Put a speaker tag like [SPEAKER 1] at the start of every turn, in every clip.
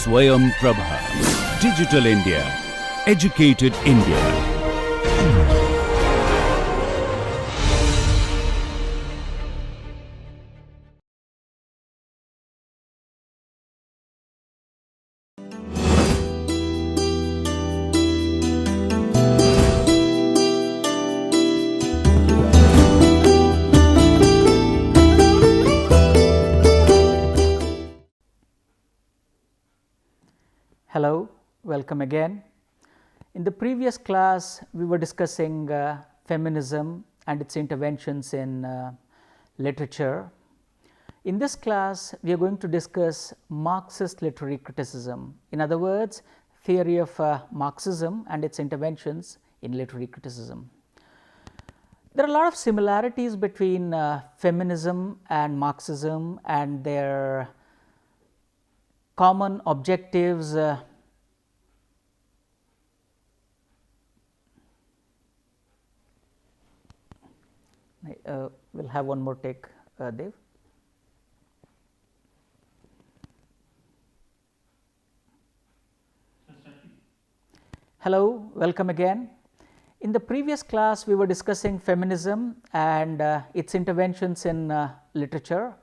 [SPEAKER 1] Swayam Prabha. Digital India. Educated India.
[SPEAKER 2] Hello, welcome again. In the previous class, we were discussing feminism and its interventions in literature. In this class, we are going to discuss Marxist literary criticism. In other words, theory of Marxism and its interventions in literary criticism. There are a lot of similarities between feminism and Marxism and their common objectives. We'll have one more take, Dev. Hello, welcome again. In the previous class, we were discussing feminism and its interventions in literature.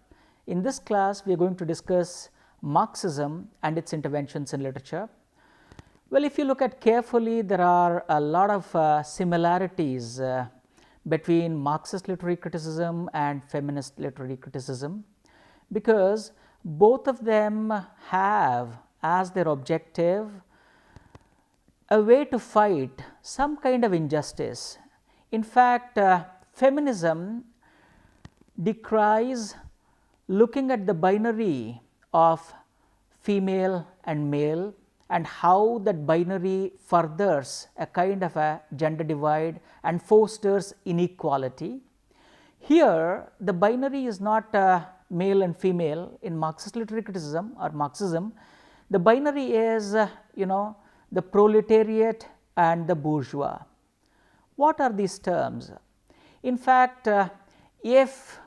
[SPEAKER 2] In this class, we are going to discuss Marxism and its interventions in literature. Well, if you look at carefully, there are a lot of similarities between Marxist literary criticism and feminist literary criticism, because both of them have as their objective a way to fight some kind of injustice. In fact, feminism decries looking at the binary of female and male and how that binary furthers a kind of a gender divide and fosters inequality. Here, the binary is not male and female in Marxist literary criticism or Marxism. The binary is, the proletariat and the bourgeois. What are these terms? In fact, if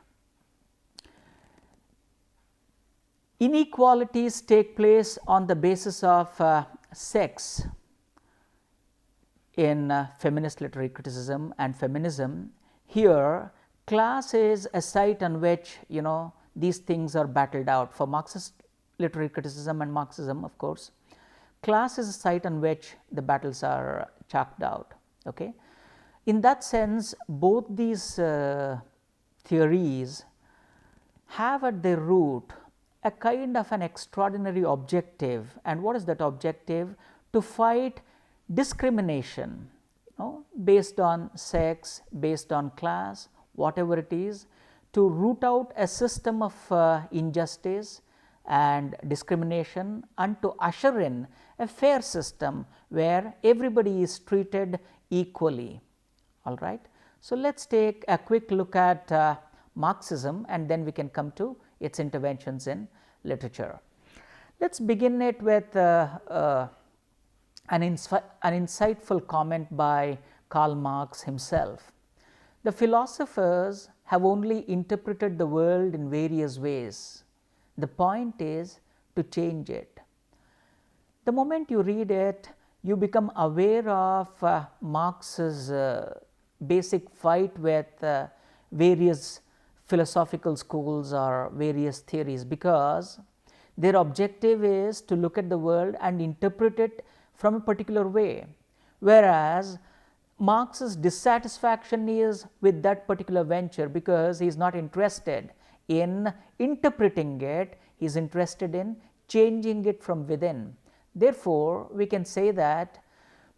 [SPEAKER 2] inequalities take place on the basis of sex in feminist literary criticism and feminism, here class is a site on which these things are battled out. For Marxist literary criticism and Marxism, of course, class is a site on which the battles are chalked out. Okay? In that sense, both these theories have at their root a kind of an extraordinary objective. And what is that objective? To fight discrimination, based on sex, based on class, whatever it is, to root out a system of injustice and discrimination and to usher in a fair system where everybody is treated equally. All right. So, let us take a quick look at Marxism and then we can come to its interventions in literature. Let us begin it with an insightful comment by Karl Marx himself. The philosophers have only interpreted the world in various ways. The point is to change it. The moment you read it, you become aware of Marx's basic fight with various philosophical schools or various theories, because their objective is to look at the world and interpret it from a particular way, whereas Marx's dissatisfaction is with that particular venture because he is not interested in interpreting it, he is interested in changing it from within. Therefore, we can say that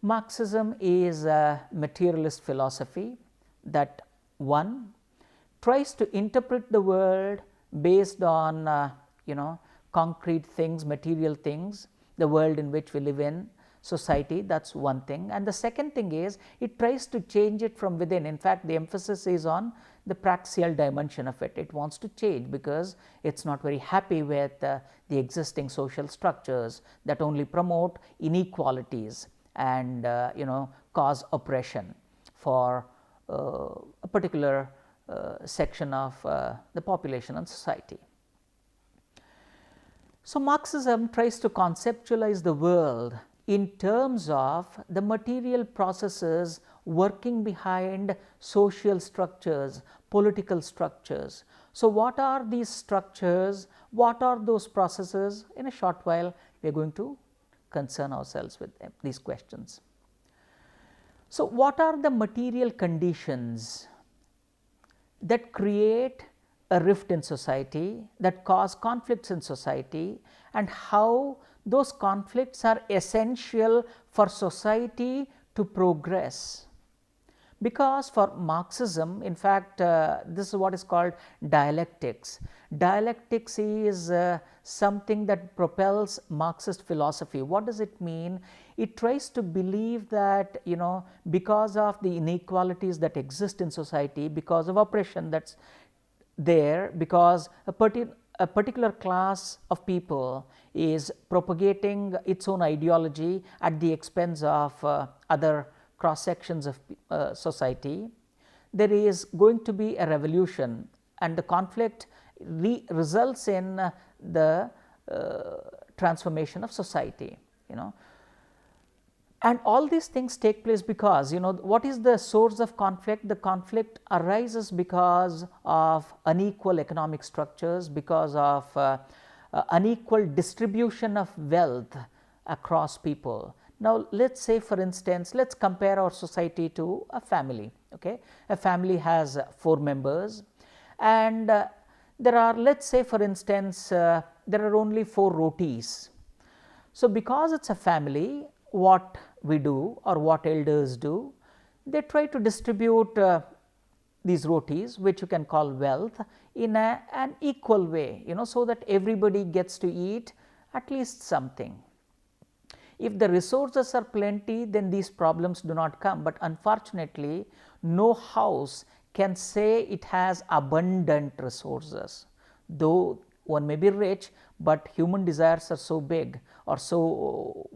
[SPEAKER 2] Marxism is a materialist philosophy that one tries to interpret the world based on concrete things, material things, the world in which we live in, society, that is one thing. And the second thing is it tries to change it from within. In fact, the emphasis is on the praxial dimension of it. It wants to change because it is not very happy with the existing social structures that only promote inequalities and cause oppression for a particular section of the population and society. So, Marxism tries to conceptualize the world in terms of the material processes working behind social structures, political structures. So, what are these structures? What are those processes? In a short while, we are going to concern ourselves with these questions. So, what are the material conditions that create a rift in society, that cause conflicts in society, and how those conflicts are essential for society to progress? Because for Marxism, in fact, this is what is called dialectics. Dialectics is something that propels Marxist philosophy. What does it mean? It tries to believe that, because of the inequalities that exist in society, because of oppression that's there, because a particular class of people is propagating its own ideology at the expense of other cross sections of society, there is going to be a revolution, and the conflict results in the transformation of society. And all these things take place because, what is the source of conflict? The conflict arises because of unequal economic structures, because of unequal distribution of wealth across people. Now, let us say, for instance, let us compare our society to a family. Okay? A family has 4 members, and there are, let us say, for instance, there are only 4 rotis. So, because it is a family, what we do, or what elders do, they try to distribute these rotis, which you can call wealth, in an equal way, so that everybody gets to eat at least something. If the resources are plenty, then these problems do not come, but unfortunately no house can say it has abundant resources. Though one may be rich, but human desires are so big or so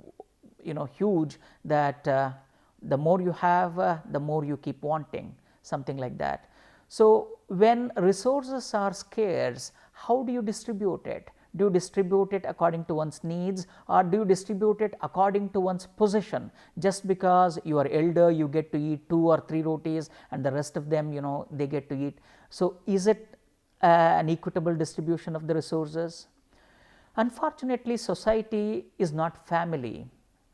[SPEAKER 2] huge that the more you have, the more you keep wanting, something like that. So, when resources are scarce, how do you distribute it? Do you distribute it according to one's needs, or do you distribute it according to one's position? Just because you are elder, you get to eat 2 or 3 rotis, and the rest of them, they get to eat. So, is it an equitable distribution of the resources? Unfortunately, society is not family,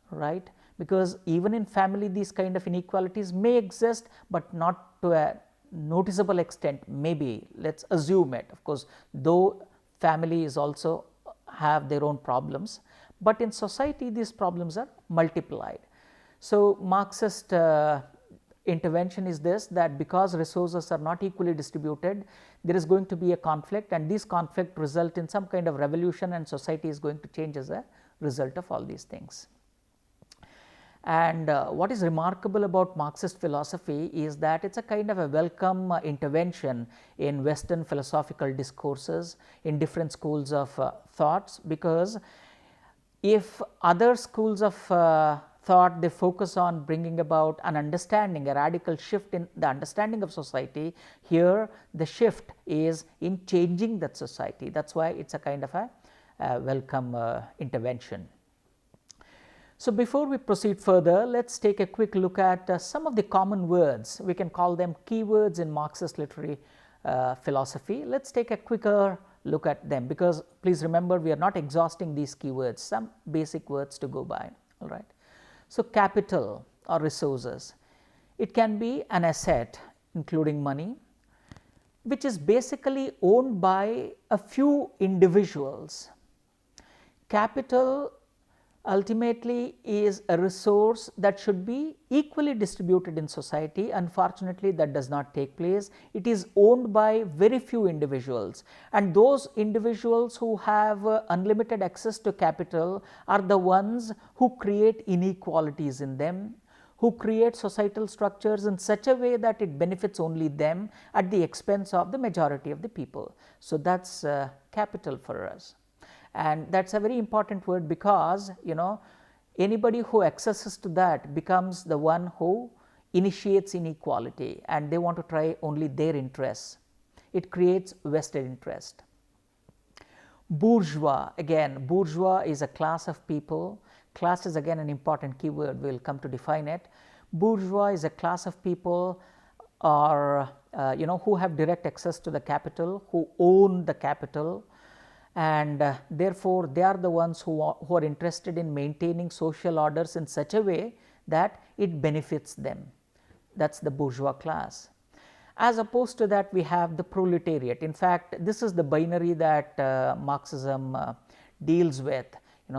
[SPEAKER 2] right? Because even in family, these kind of inequalities may exist, but not to a noticeable extent. Maybe, let us assume it. Of course, though families also have their own problems, but in society these problems are multiplied. So, Marxist intervention is this, that because resources are not equally distributed, there is going to be a conflict, and this conflict result in some kind of revolution, and society is going to change as a result of all these things. And what is remarkable about Marxist philosophy is that it is a kind of a welcome intervention in Western philosophical discourses, in different schools of thoughts, because if other schools of thought, they focus on bringing about an understanding, a radical shift in the understanding of society, here the shift is in changing that society. That is why it is a kind of a welcome intervention. So, before we proceed further, let us take a quick look at some of the common words. We can call them keywords in Marxist literary philosophy. Let us take a quicker look at them, because please remember, we are not exhausting these keywords, some basic words to go by. All right. So, capital or resources, it can be an asset including money, which is basically owned by a few individuals. Capital ultimately is a resource that should be equally distributed in society. Unfortunately, that does not take place. It is owned by very few individuals, and those individuals who have unlimited access to capital are the ones who create inequalities in them, who create societal structures in such a way that it benefits only them at the expense of the majority of the people. So, that is capital for us. And that is a very important word, because anybody who accesses to that becomes the one who initiates inequality, and they want to try only their interests. It creates vested interest. Bourgeois, again bourgeois is a class of people. Class is again an important keyword, we will come to define it. Bourgeois is a class of people or who have direct access to the capital, who own the capital, and therefore they are the ones who are interested in maintaining social orders in such a way that it benefits them. That is the bourgeois class. As opposed to that, we have the proletariat. In fact, this is the binary that Marxism deals with.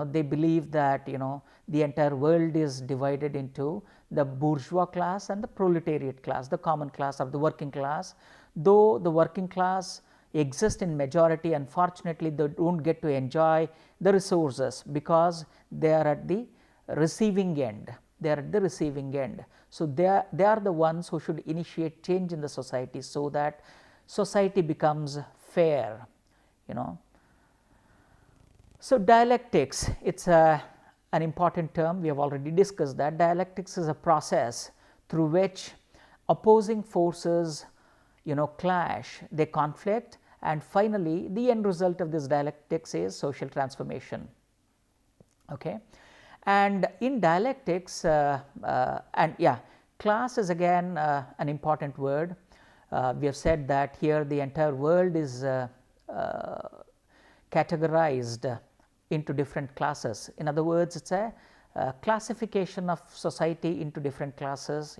[SPEAKER 2] They believe that the entire world is divided into the bourgeois class and the proletariat class, the common class or the working class. Though the working class exist in majority, unfortunately they do not get to enjoy the resources because they are at the receiving end. They are at the receiving end. So, they are the ones who should initiate change in the society so that society becomes fair. So, dialectics, it is an important term, we have already discussed that. Dialectics is a process through which opposing forces clash, they conflict, and finally the end result of this dialectics is social transformation. Okay. And in dialectics class is again an important word. We have said that here the entire world is categorized into different classes. In other words, it is a classification of society into different classes,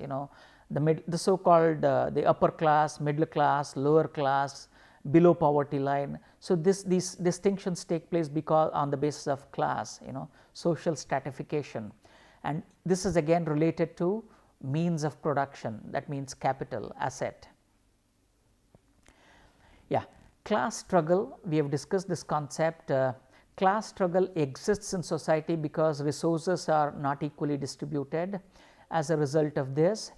[SPEAKER 2] the so called the upper class, middle class, lower class, below poverty line. So, these distinctions take place because on the basis of class, social stratification, and this is again related to means of production, that means capital, asset. Class struggle, we have discussed this concept. Class struggle exists in society because resources are not equally distributed. As a result of this,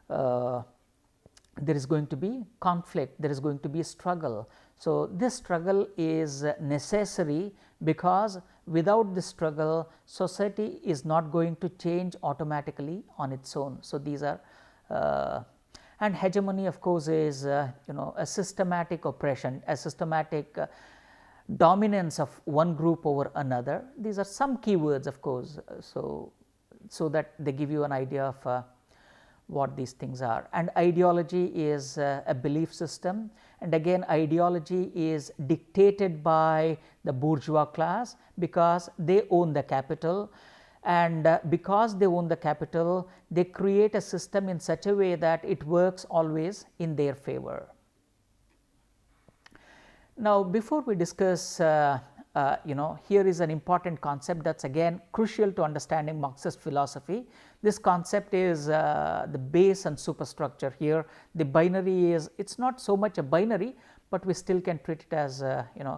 [SPEAKER 2] there is going to be conflict, there is going to be a struggle. So, this struggle is necessary because without this struggle society is not going to change automatically on its own. So, these are and hegemony of course is a systematic oppression, a systematic dominance of one group over another. These are some keywords of course, so that they give you an idea of what these things are. And ideology is a belief system, and again ideology is dictated by the bourgeois class because they own the capital, and because they own the capital they create a system in such a way that it works always in their favor. Now, before we discuss here is an important concept that is again crucial to understanding Marxist philosophy. This concept is the base and superstructure. Here the binary is, it is not so much a binary, but we still can treat it as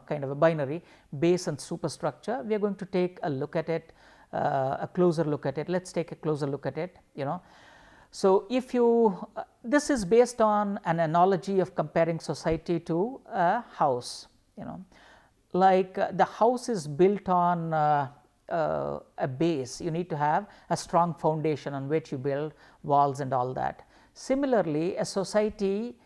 [SPEAKER 2] kind of a binary, base and superstructure. We are going to take a look at it, a closer look at it. Let us take a closer look at it. So, if you this is based on an analogy of comparing society to a house. Like the house is built on a base, you need to have a strong foundation on which you build walls and all that. Similarly, a society,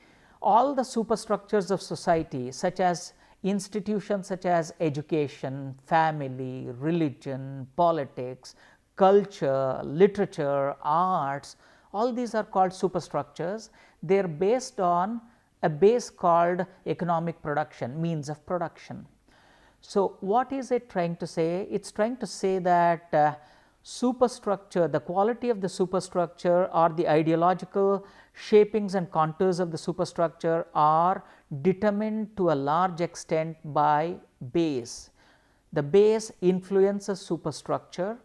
[SPEAKER 2] all the superstructures of society such as institutions such as education, family, religion, politics, culture, literature, arts, all these are called superstructures. They are based on a base called economic production, means of production. So, what is it trying to say? It is trying to say that superstructure, the quality of the superstructure or the ideological shapings and contours of the superstructure are determined to a large extent by base. The base influences superstructure.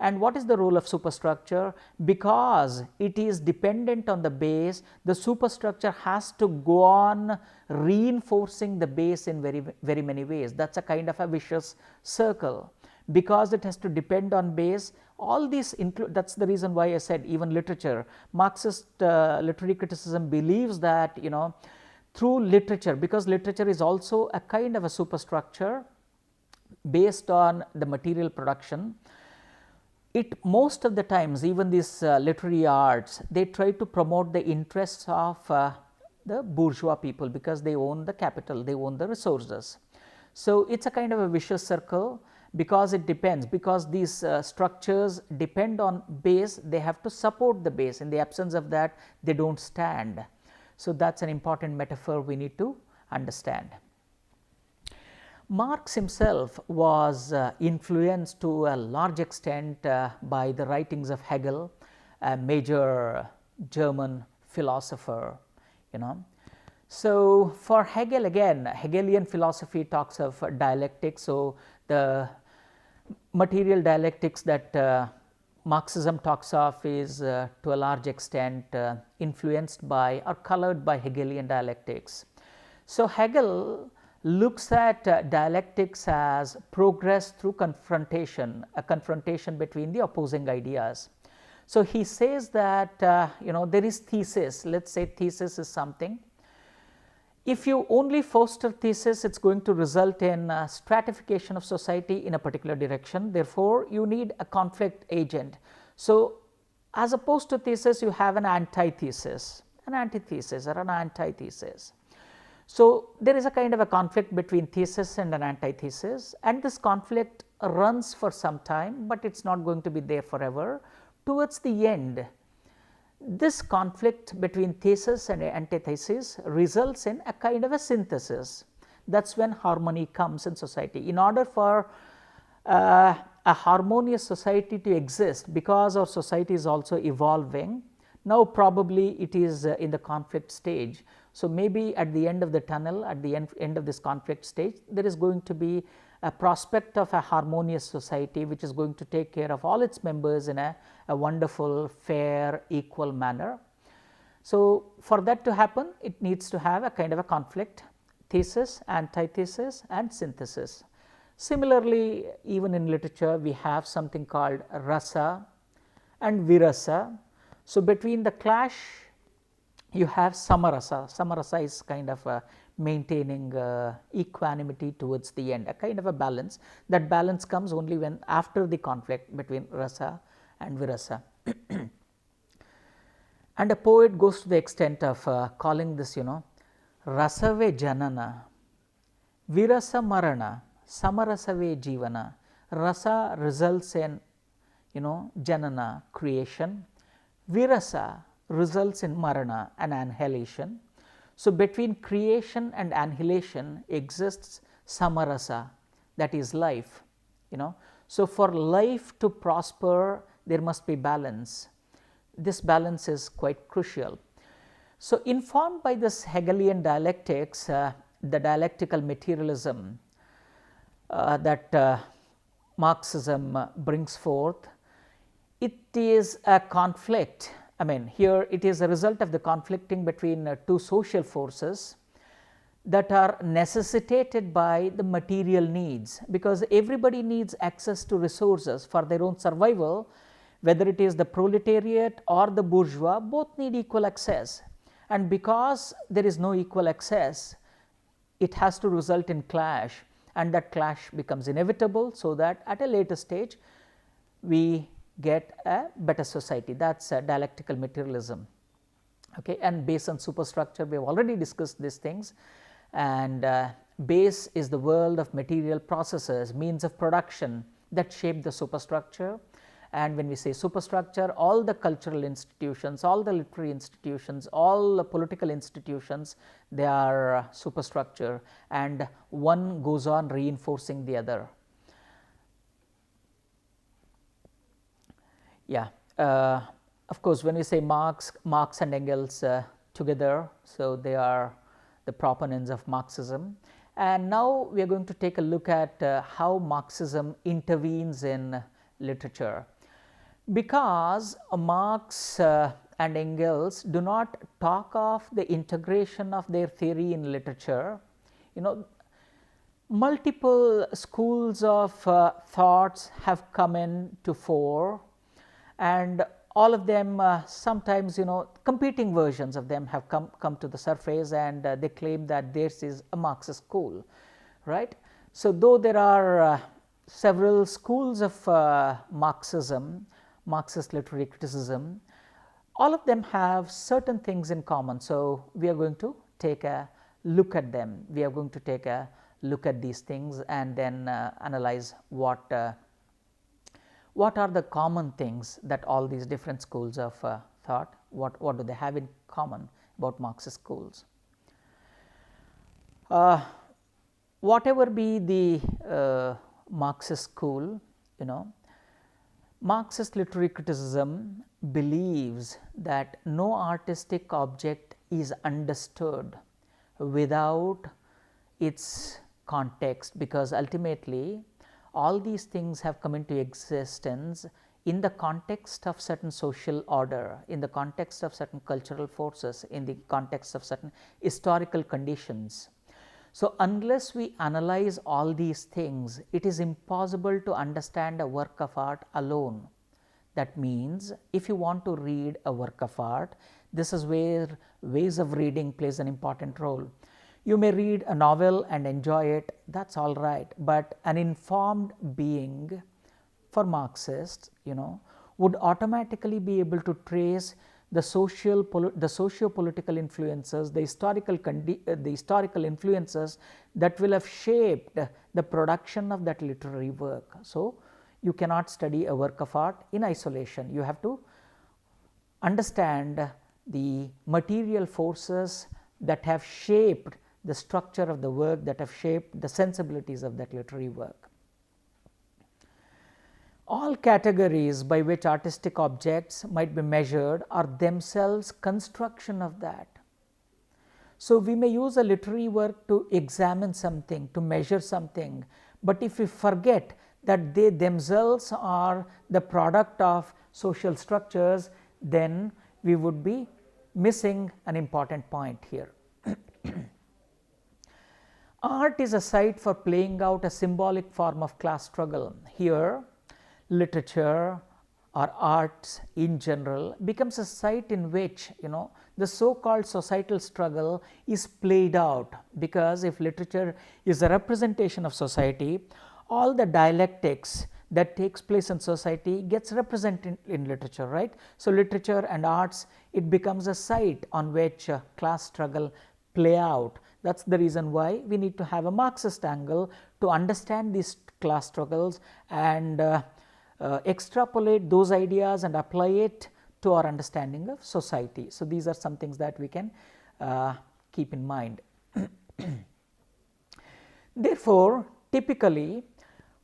[SPEAKER 2] And what is the role of superstructure? Because it is dependent on the base, the superstructure has to go on reinforcing the base in very many ways. That is a kind of a vicious circle. Because it has to depend on base, all these that is the reason why I said even literature, Marxist literary criticism believes that through literature, because literature is also a kind of a superstructure based on the material production. It most of the times, even these literary arts, they try to promote the interests of the bourgeois people because they own the capital, they own the resources. So, it is a kind of a vicious circle, because it depends, because these structures depend on base, they have to support the base. In the absence of that, they do not stand. So, that is an important metaphor we need to understand. Marx himself was influenced to a large extent by the writings of Hegel, a major German philosopher, So, for Hegel, again, Hegelian philosophy talks of dialectics. So, the material dialectics that Marxism talks of is to a large extent influenced by or colored by Hegelian dialectics. So, Hegel looks at dialectics as progress through confrontation, a confrontation between the opposing ideas. So, he says that there is thesis, let us say thesis is something. If you only foster thesis, it is going to result in stratification of society in a particular direction. Therefore, you need a conflict agent. So, as opposed to thesis, you have an antithesis, an antithesis or an antithesis. So, there is a kind of a conflict between thesis and an antithesis, and this conflict runs for some time, but it is not going to be there forever. Towards the end, this conflict between thesis and antithesis results in a kind of a synthesis. That is when harmony comes in society. In order for a harmonious society to exist, because our society is also evolving, now probably it is in the conflict stage. So, maybe at the end of the tunnel, at the end of this conflict stage, there is going to be a prospect of a harmonious society which is going to take care of all its members in a wonderful, fair, equal manner. So, for that to happen, it needs to have a kind of a conflict, thesis, antithesis and synthesis. Similarly, even in literature we have something called rasa and virasa. So, between the clash you have samarasa. Samarasa is kind of maintaining equanimity towards the end, a kind of a balance. That balance comes only when after the conflict between rasa and virasa. And a poet goes to the extent of calling this, rasave janana, virasa marana, samarasave jivana. Rasa results in, janana, creation. Virasa results in marana, an annihilation. So, between creation and annihilation exists samarasa, that is life. So, for life to prosper, there must be balance. This balance is quite crucial. So, informed by this Hegelian dialectics, the dialectical materialism that Marxism brings forth, it is a conflict. I mean, here it is a result of the conflicting between two social forces that are necessitated by the material needs, because everybody needs access to resources for their own survival, whether it is the proletariat or the bourgeois, both need equal access. And because there is no equal access, it has to result in clash, and that clash becomes inevitable, so that at a later stage we get a better society. That is dialectical materialism. Okay. And base and superstructure, we have already discussed these things, and base is the world of material processes, means of production that shape the superstructure. And when we say superstructure, all the cultural institutions, all the literary institutions, all the political institutions, they are superstructure, and one goes on reinforcing the other. Yeah, of course, when we say Marx and Engels together, so they are the proponents of Marxism. And now we are going to take a look at how Marxism intervenes in literature, because Marx and Engels do not talk of the integration of their theory in literature. Multiple schools of thoughts have come in to fore, and all of them sometimes competing versions of them have come to the surface, and they claim that theirs is a Marxist school, right. So, though there are several schools of Marxism, Marxist literary criticism, all of them have certain things in common. So, we are going to take a look at them, we are going to take a look at these things and then analyze what are the common things that all these different schools of thought, what do they have in common about Marxist schools. Whatever be the Marxist school, Marxist literary criticism believes that no artistic object is understood without its context, because ultimately all these things have come into existence in the context of certain social order, in the context of certain cultural forces, in the context of certain historical conditions. So, unless we analyze all these things, it is impossible to understand a work of art alone. That means, if you want to read a work of art, this is where ways of reading plays an important role. You may read a novel and enjoy it, that is all right, but an informed being for Marxists, would automatically be able to trace the socio-political influences, the historical influences that will have shaped the production of that literary work. So, you cannot study a work of art in isolation. You have to understand the material forces that have shaped the structure of the work, that have shaped the sensibilities of that literary work. All categories by which artistic objects might be measured are themselves construction of that. So, we may use a literary work to examine something, to measure something, but if we forget that they themselves are the product of social structures, then we would be missing an important point here. Art is a site for playing out a symbolic form of class struggle. Here, literature or arts in general becomes a site in which the so called societal struggle is played out, because if literature is a representation of society, all the dialectics that takes place in society gets represented in literature, right. So, literature and arts, it becomes a site on which class struggle play out. That is the reason why we need to have a Marxist angle to understand these class struggles and extrapolate those ideas and apply it to our understanding of society. So, these are some things that we can keep in mind. Therefore, typically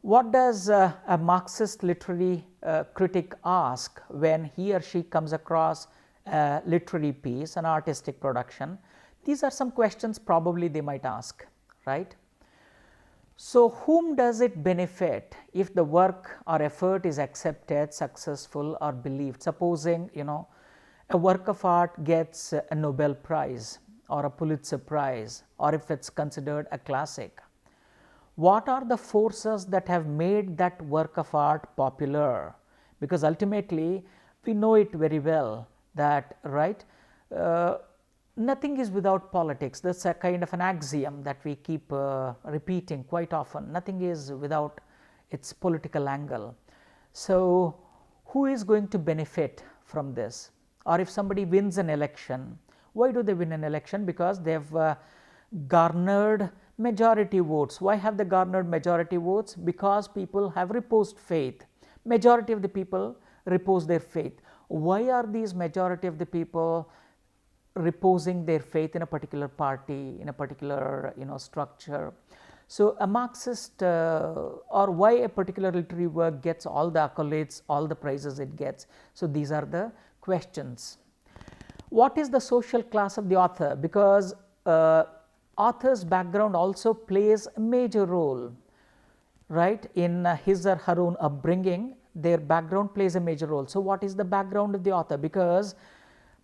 [SPEAKER 2] what does a Marxist literary critic ask when he or she comes across a literary piece, an artistic production? These are some questions probably they might ask, right. So, whom does it benefit if the work or effort is accepted, successful or believed? Supposing a work of art gets a Nobel Prize or a Pulitzer Prize, or if it is considered a classic. What are the forces that have made that work of art popular? Because ultimately we know it very well that, right, nothing is without politics. That is a kind of an axiom that we keep repeating quite often. Nothing is without its political angle. So, who is going to benefit from this? Or if somebody wins an election, why do they win an election? Because they have garnered majority votes. Why have they garnered majority votes? Because people have reposed faith. Majority of the people repose their faith. Why are these majority of the people reposing their faith in a particular party, in a particular structure? So, a Marxist or why a particular literary work gets all the accolades, all the prizes it gets. So, these are the questions. What is the social class of the author? Because author's background also plays a major role, right, in his or her own upbringing. Their background plays a major role. So, what is the background of the author? Because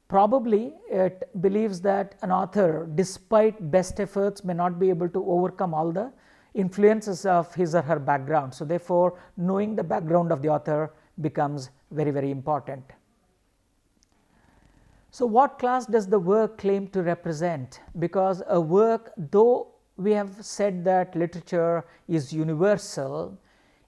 [SPEAKER 2] probably it believes that an author, despite best efforts, may not be able to overcome all the influences of his or her background. So, therefore, knowing the background of the author becomes very, very important. So, what class does the work claim to represent? Because a work, though we have said that literature is universal,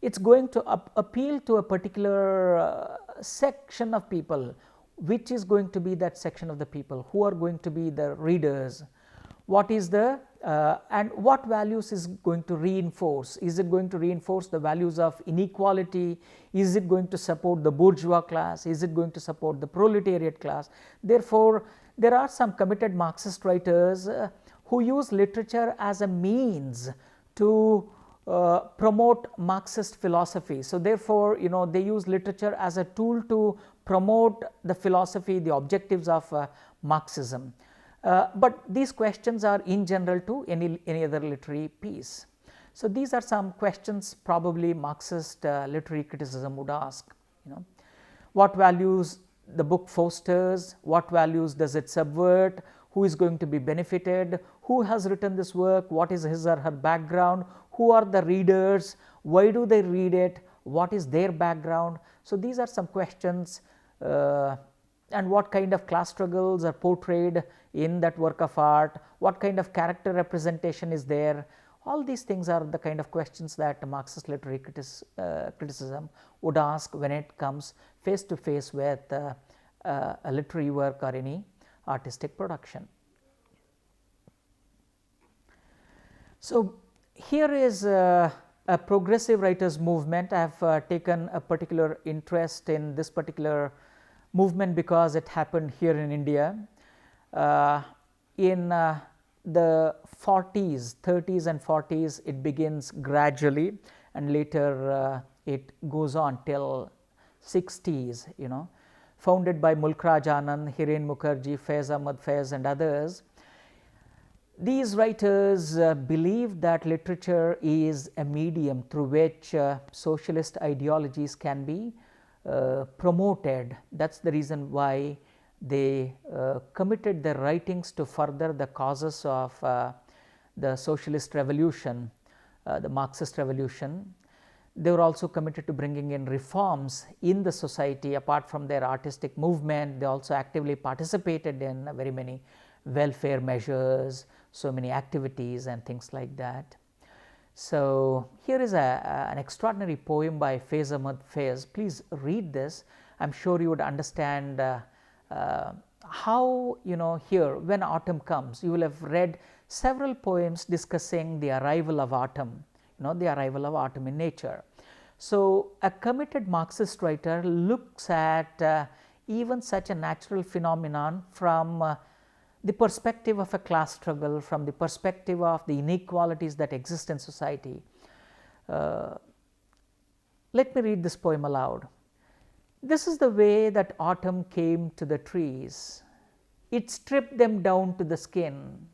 [SPEAKER 2] it is going to appeal to a particular section of people. Which is going to be that section of the people? Who are going to be the readers? What is the and what values is going to reinforce? Is it going to reinforce the values of inequality? Is it going to support the bourgeois class? Is it going to support the proletariat class? Therefore, there are some committed Marxist writers who use literature as a means to promote Marxist philosophy. So, therefore, they use literature as a tool to promote the philosophy, the objectives of Marxism. But these questions are in general to any other literary piece. So, these are some questions probably Marxist literary criticism would ask. What values the book fosters, what values does it subvert, who is going to be benefited, who has written this work, what is his or her background, who are the readers, why do they read it, what is their background. So, these are some questions, and what kind of class struggles are portrayed in that work of art, what kind of character representation is there. All these things are the kind of questions that Marxist literary criticism would ask when it comes face to face with a literary work or any artistic production. So, here is a progressive writers movement. I have taken a particular interest in this particular movement because it happened here in India. In the 40s, 30s and 40s, it begins gradually, and later it goes on till 60s, founded by Mulk Raj Anand, Hiren Mukherjee, Faiz Ahmad Faiz and others. These writers believe that literature is a medium through which socialist ideologies can be promoted. That is the reason why they committed their writings to further the causes of the socialist revolution, the Marxist revolution. They were also committed to bringing in reforms in the society. Apart from their artistic movement, they also actively participated in very many welfare measures, so many activities and things like that. So, here is an extraordinary poem by Faiz Ahmad Faiz. Please read this. I am sure you would understand how, here when autumn comes, you will have read several poems discussing the arrival of autumn, the arrival of autumn in nature. So, a committed Marxist writer looks at even such a natural phenomenon from the perspective of a class struggle, from the perspective of the inequalities that exist in society. Let me read this poem aloud. This is the way that autumn came to the trees. It stripped them down to the skin.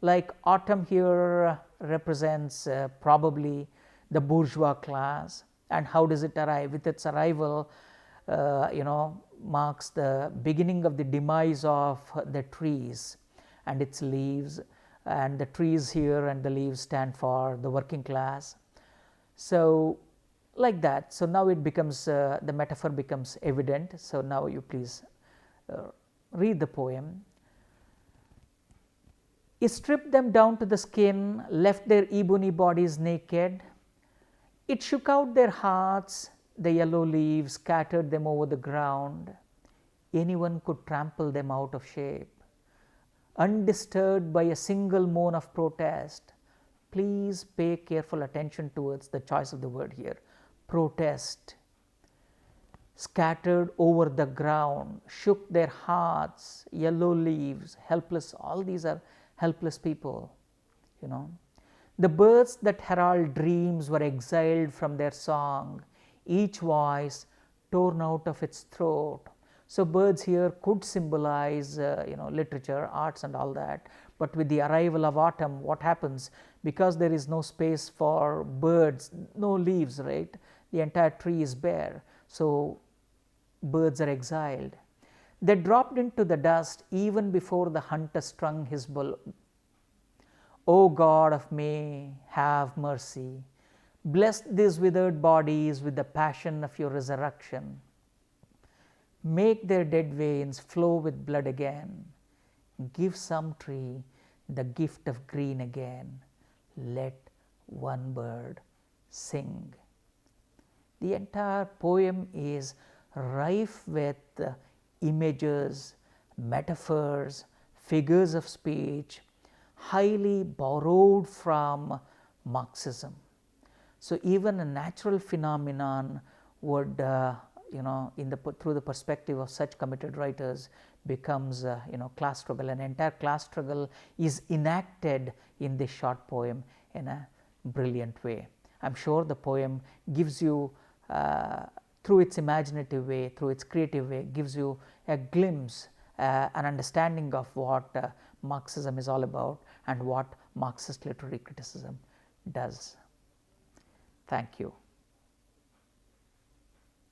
[SPEAKER 2] Like autumn here represents probably the bourgeois class. And how does it arrive? With its arrival, marks the beginning of the demise of the trees and its leaves, and the trees here and the leaves stand for the working class. So, like that. So, now it becomes the metaphor becomes evident. So, now you please read the poem. It stripped them down to the skin, left their ebony bodies naked. It shook out their hearts, the yellow leaves scattered them over the ground. Anyone could trample them out of shape. Undisturbed by a single moan of protest. Please pay careful attention towards the choice of the word here. Protest. Scattered over the ground, shook their hearts, yellow leaves, helpless. All these are helpless people, The birds that herald dreams were exiled from their song, each voice torn out of its throat. So, birds here could symbolize literature, arts and all that, but with the arrival of autumn, what happens? Because there is no space for birds, no leaves, right? The entire tree is bare. So, birds are exiled. They dropped into the dust even before the hunter strung his bow. O God of May, have mercy. Bless these withered bodies with the passion of your resurrection. Make their dead veins flow with blood again. Give some tree the gift of green again. Let one bird sing. The entire poem is rife with images, metaphors, figures of speech, highly borrowed from Marxism. So, even a natural phenomenon would through the perspective of such committed writers becomes class struggle. An entire class struggle is enacted in this short poem in a brilliant way. I am sure the poem gives you through its imaginative way, through its creative way, gives you a glimpse, an understanding of what Marxism is all about and what Marxist literary criticism does. Thank you.